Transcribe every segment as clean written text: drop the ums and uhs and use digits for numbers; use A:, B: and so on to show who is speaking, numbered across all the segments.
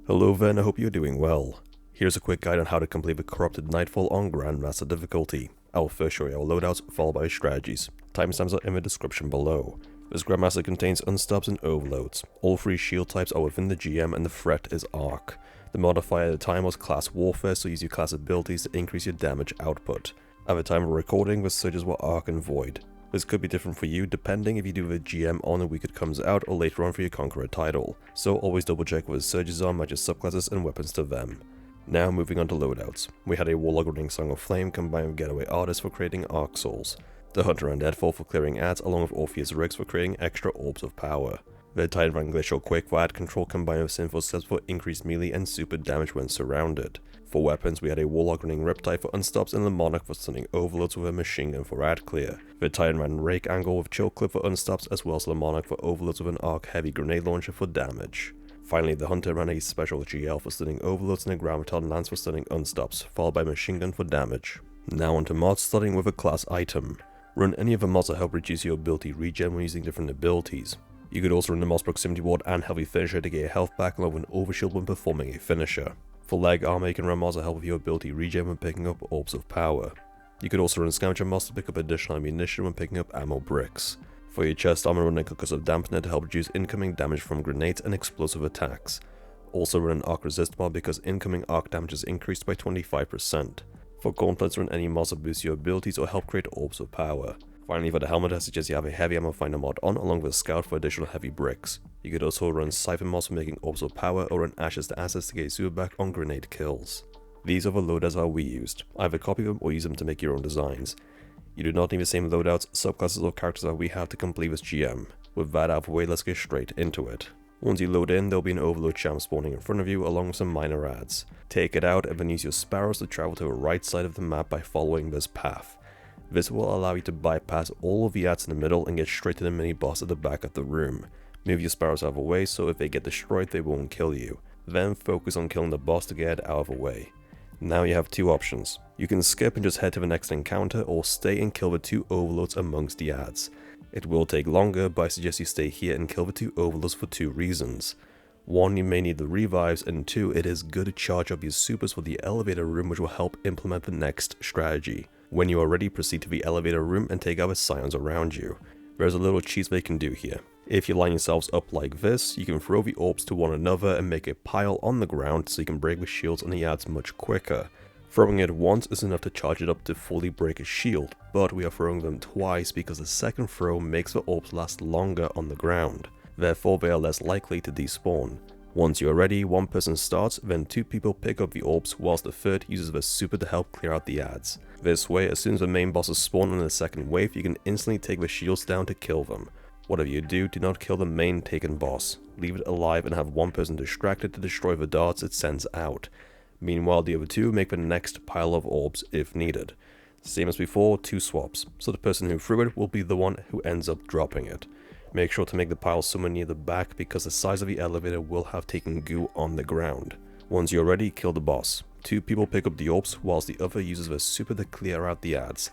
A: Hello Ven, I hope you're doing well. Here's a quick guide on how to complete the Corrupted Nightfall on Grandmaster difficulty. I will first show you our loadouts, followed by strategies. Timestamps are in the description below. This Grandmaster contains Unstops and Overloads. All three shield types are within the GM and the threat is Arc. The modifier at the time was Class Warfare, so use your class abilities to increase your damage output. At the time of recording, the surges were Arc and Void. This could be different for you depending if you do the GM on the week it comes out or later on for your Conqueror title, so always double check what the surges are, match your subclasses and weapons to them. Now moving on to loadouts. We had a Warlock running Song of Flame combined with Getaway Artist for creating Arc Souls, the Hunter and Deadfall for clearing ads along with Orpheus Rigs for creating extra Orbs of Power, the Titan Van Glacial Quake for ad control combined with Sinful Steps for increased melee and super damage when surrounded. For weapons, we had a Warlock running Riptide for unstops and the Monarch for stunning overloads with a machine gun for ad clear. The Titan ran Rake Angle with Chill Clip for unstops as well as the Monarch for overloads with an arc heavy grenade launcher for damage. Finally, the Hunter ran a special GL for stunning overloads and a Graviton Lance for stunning unstops, followed by machine gun for damage. Now onto mods, starting with a class item. Run any of the mods to help reduce your ability regen when using different abilities. You could also run the Moss Proximity Ward and Heavy Finisher to get a health back along with an overshield when performing a finisher. For leg armor, you can run mods to help with your ability regen when picking up Orbs of Power. You could also run Scavenger mods to pick up additional ammunition when picking up ammo bricks. For your chest armor, run a Concussive Dampener to help reduce incoming damage from grenades and explosive attacks. Also run an Arc Resist mod because incoming arc damage is increased by 25%. For gauntlets, run any mods to boost your abilities or help create Orbs of Power. Finally, for the helmet, I suggest you have a heavy ammo finder mod on along with a scout for additional heavy bricks. You could also run Siphon mods for making Orbs of Power or run Ashes to Assets to get super back on grenade kills. These are the loadouts that we used. Either copy them or use them to make your own designs. You do not need the same loadouts, subclasses or characters that we have to complete this GM. With that out of the way, let's get straight into it. Once you load in, there will be an Overload champ spawning in front of you along with some minor ads. Take it out and then use your sparrows to travel to the right side of the map by following this path. This will allow you to bypass all of the ads in the middle and get straight to the mini boss at the back of the room. Move your sparrows out of the way so if they get destroyed they won't kill you. Then focus on killing the boss to get it out of the way. Now you have two options. You can skip and just head to the next encounter or stay and kill the two overloads amongst the ads. It will take longer, but I suggest you stay here and kill the two overloads for two reasons. One, you may need the revives, and two, it is good to charge up your supers for the elevator room which will help implement the next strategy. When you are ready, proceed to the elevator room and take out the scions around you. There's a little cheat they can do here. If you line yourselves up like this, you can throw the orbs to one another and make a pile on the ground so you can break the shields on the ads much quicker. Throwing it once is enough to charge it up to fully break a shield, but we are throwing them twice because the second throw makes the orbs last longer on the ground. Therefore they are less likely to despawn. Once you are ready, one person starts, then two people pick up the orbs whilst the third uses the super to help clear out the ads. This way, as soon as the main bosses spawn in the second wave, you can instantly take the shields down to kill them. Whatever you do not kill the main taken boss. Leave it alive and have one person distracted to destroy the darts it sends out. Meanwhile, the other two make the next pile of orbs if needed. Same as before, two swaps, so the person who threw it will be the one who ends up dropping it. Make sure to make the pile somewhere near the back because the size of the elevator will have taken goo on the ground. Once you're ready, kill the boss. Two people pick up the orbs whilst the other uses their super to clear out the ads.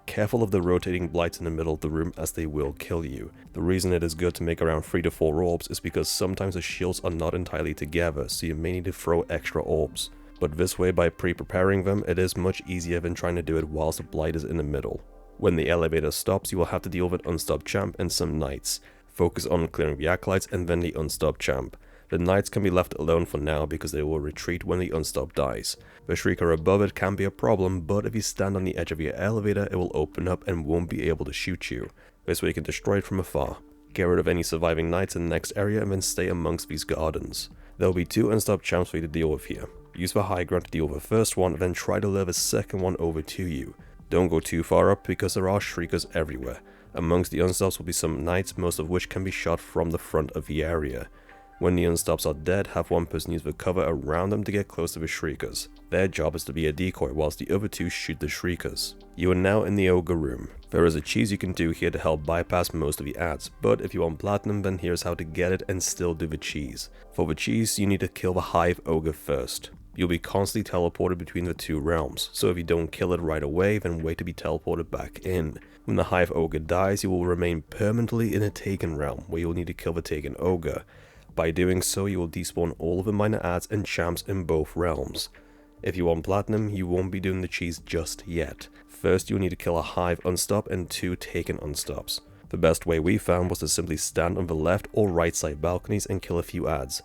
A: Careful of the rotating blights in the middle of the room as they will kill you. The reason it is good to make around 3 to 4 orbs is because sometimes the shields are not entirely together, so you may need to throw extra orbs. But this way, by pre-preparing them, it is much easier than trying to do it whilst the blight is in the middle. When the elevator stops, you will have to deal with an Unstop champ and some knights. Focus on clearing the acolytes and then the Unstop champ. The knights can be left alone for now because they will retreat when the Unstop dies. The shrieker above it can be a problem, but if you stand on the edge of your elevator, it will open up and won't be able to shoot you. This way you can destroy it from afar. Get rid of any surviving knights in the next area and then stay amongst these gardens. There will be two Unstop champs for you to deal with here. Use the high ground to deal with the first one, then try to lure the second one over to you. Don't go too far up because there are shriekers everywhere. Amongst the Unstops will be some knights, most of which can be shot from the front of the area. When the Unstops are dead, have one person use the cover around them to get close to the shriekers. Their job is to be a decoy whilst the other two shoot the shriekers. You are now in the ogre room. There is a cheese you can do here to help bypass most of the ads, but if you want platinum then here's how to get it and still do the cheese. For the cheese you need to kill the hive ogre first. You'll be constantly teleported between the two realms, so if you don't kill it right away then wait to be teleported back in. When the hive ogre dies you will remain permanently in a taken realm where you'll need to kill the taken ogre. By doing so, you will despawn all of the minor adds and champs in both realms. If you want platinum, you won't be doing the cheese just yet. First, you'll need to kill a hive unstop and 2 taken unstops. The best way we found was to simply stand on the left or right side balconies and kill a few adds.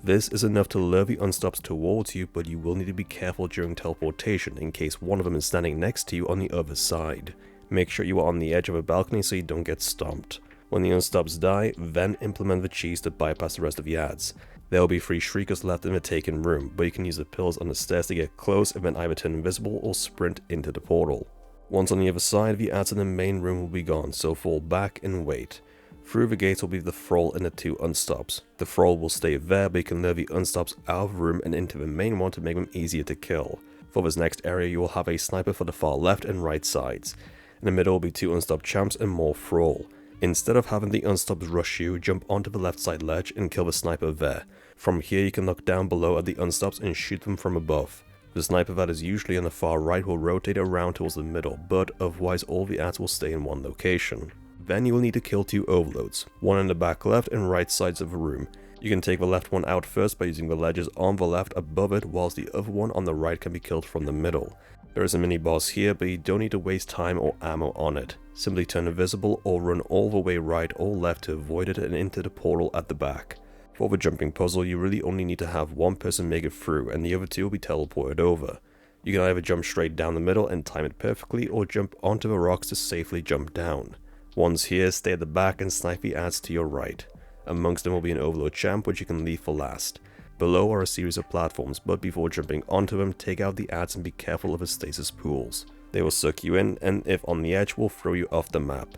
A: This is enough to lure the unstops towards you, but you will need to be careful during teleportation in case one of them is standing next to you on the other side. Make sure you are on the edge of a balcony so you don't get stomped. When the unstops die, then implement the cheese to bypass the rest of the adds. There will be 3 shriekers left in the taken room, but you can use the pillars on the stairs to get close and then either turn invisible or sprint into the portal. Once on the other side, the adds in the main room will be gone, so fall back and wait. Through the gates will be the thrall and the 2 unstops. The thrall will stay there, but you can lure the unstops out of the room and into the main one to make them easier to kill. For this next area, you will have a sniper for the far left and right sides. In the middle will be 2 unstopped champs and more thrall. Instead of having the unstops rush you, jump onto the left side ledge and kill the sniper there. From here you can look down below at the unstops and shoot them from above. The sniper that is usually on the far right will rotate around towards the middle, but otherwise all the adds will stay in one location. Then you will need to kill 2 overloads, one in the back left and right sides of the room. You can take the left one out first by using the ledges on the left above it, whilst the other one on the right can be killed from the middle. There is a mini boss here, but you don't need to waste time or ammo on it. Simply turn invisible or run all the way right or left to avoid it and into the portal at the back. For the jumping puzzle, you really only need to have one person make it through and the other 2 will be teleported over. You can either jump straight down the middle and time it perfectly, or jump onto the rocks to safely jump down. Once here, stay at the back and snipe the adds to your right. Amongst them will be an overload champ, which you can leave for last. Below are a series of platforms, but before jumping onto them, take out the adds and be careful of the stasis pools. They will suck you in, and if on the edge, will throw you off the map.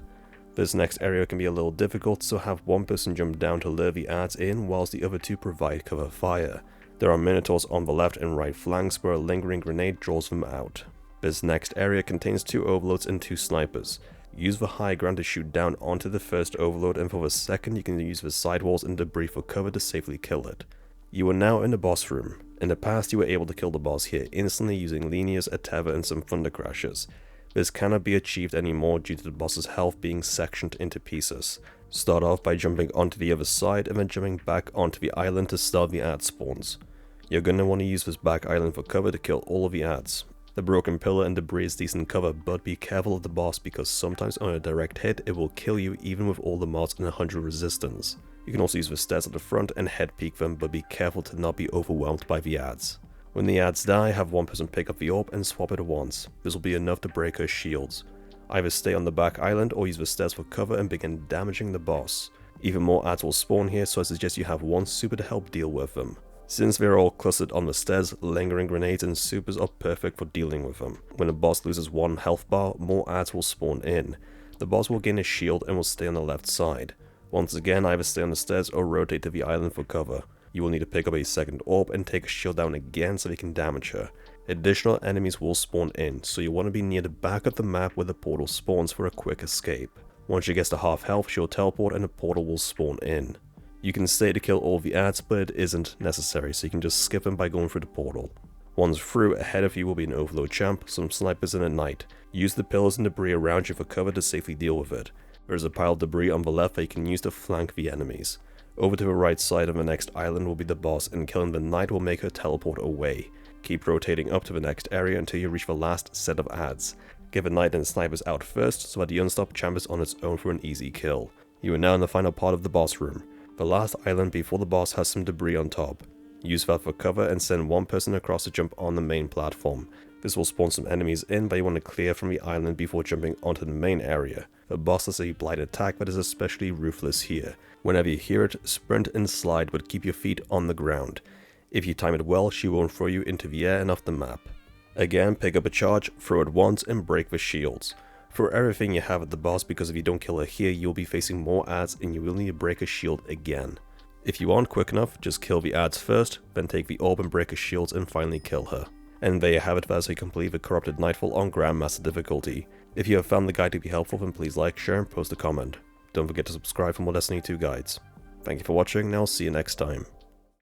A: This next area can be a little difficult, so have one person jump down to lure the adds in, whilst the other 2 provide cover fire. There are minotaurs on the left and right flanks where a lingering grenade draws them out. This next area contains 2 overloads and 2 snipers. Use the high ground to shoot down onto the first overload, and for the second you can use the sidewalls and debris for cover to safely kill it. You are now in the boss room. In the past you were able to kill the boss here instantly using linears, a tether and some thunder crashes. This cannot be achieved anymore due to the boss's health being sectioned into pieces. Start off by jumping onto the other side and then jumping back onto the island to start the add spawns. You're gonna want to use this back island for cover to kill all of the adds. The broken pillar and debris is decent cover, but be careful of the boss because sometimes on a direct hit it will kill you even with all the mods and 100 resistance. You can also use the stairs at the front and head peek them, but be careful to not be overwhelmed by the adds. When the adds die, have one person pick up the orb and swap it once. This will be enough to break her shields. Either stay on the back island or use the stairs for cover and begin damaging the boss. Even more adds will spawn here, so I suggest you have one super to help deal with them. Since they're all clustered on the stairs, lingering grenades and supers are perfect for dealing with them. When a boss loses 1 health bar, more adds will spawn in. The boss will gain a shield and will stay on the left side. Once again, either stay on the stairs or rotate to the island for cover. You will need to pick up a second orb and take a shield down again so they can damage her. Additional enemies will spawn in, so you want to be near the back of the map where the portal spawns for a quick escape. Once she gets to half health, she'll teleport and the portal will spawn in. You can stay to kill all the adds, but it isn't necessary, so you can just skip them by going through the portal. Once through, ahead of you will be an overload champ, some snipers and a knight. Use the pillars and debris around you for cover to safely deal with it. There is a pile of debris on the left that you can use to flank the enemies. Over to the right side of the next island will be the boss, and killing the knight will make her teleport away. Keep rotating up to the next area until you reach the last set of adds. Get the knight and snipers out first so that the Unstop champ is on its own for an easy kill. You are now in the final part of the boss room. The last island before the boss has some debris on top. Use that for cover and send one person across to jump on the main platform. This will spawn some enemies in, but you want to clear from the island before jumping onto the main area. The boss has a blight attack that is especially ruthless here. Whenever you hear it, sprint and slide, but keep your feet on the ground. If you time it well, she won't throw you into the air and off the map. Again, pick up a charge, throw it once and break the shields. Throw everything you have at the boss, because if you don't kill her here, you'll be facing more adds and you will need to break a shield again. If you aren't quick enough, just kill the adds first, then take the orb and break her shields and finally kill her. And there you have it, that's how you complete the Corrupted Nightfall on Grandmaster difficulty. If you have found the guide to be helpful, then please like, share and post a comment. Don't forget to subscribe for more Destiny 2 guides. Thank you for watching and I'll see you next time.